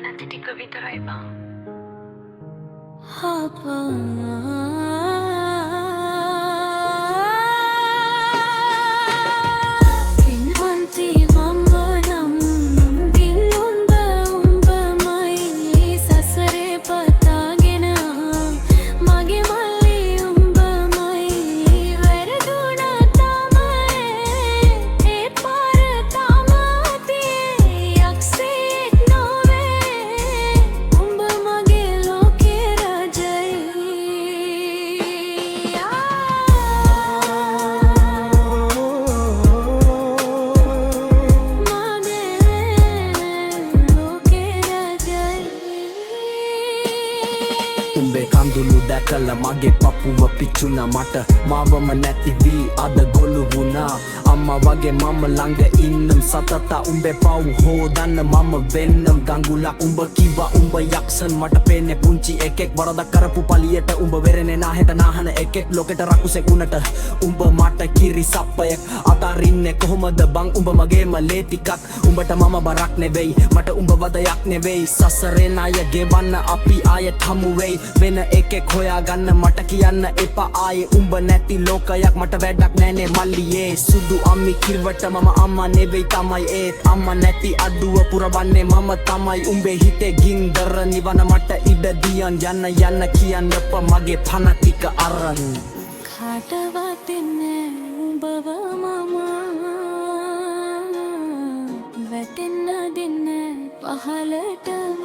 නැති ටික විතරයි බං. උඹේ කඳුළු දැකලා මගේ පපුව පිච්චුණා මට මාවම නැති වී අද ගොළු වුණා අම්මා වගේ මම ළඟ ඉන්නම් සතතා උඹේ පව් හොදන්න මම වෙන්නම් ගංගුලා උඹ කිව්වා උඹ යක්ෂන් මට පේන්නේ පුංචි එකෙක් වරදක් කරපු පලියට උඹ වෙරෙන්නේ නාහෙට නාහන එකෙක් ලෝකෙට රකුසෙක් උනට උඹ මට කිරි සප්පයක් අතරින්නේ කොහොමද බං උඹ මගේම ලේ ටිකක් උඹට මම බරක් නෙවෙයි මට උඹ වදයක් නෙවෙයි සසරේ ණය ගෙවන්න අපි ආයෙත් හමු වෙයි වෙන එකෙක් හොයාගන්න මට කියන්න එපා ආයේ උඹ නැති ලෝකයක් මට වැඩක් නෑනේ මල්ලියේ සුදු අම්මි කිව්වට මම අම්මා නෙවෙයි තමයි ඒත් අම්මා නැති අඩුව පුරවන්නේ මම තමයි උඹේ හිතේ ගින්දර නිවන මට ඉඩ දියන් යන්න කියන්න එපා මගේ පන ටික අරන් කාටවත් දෙන්නේ උඹව මම වැටෙන්න දෙන්නේ පහලටම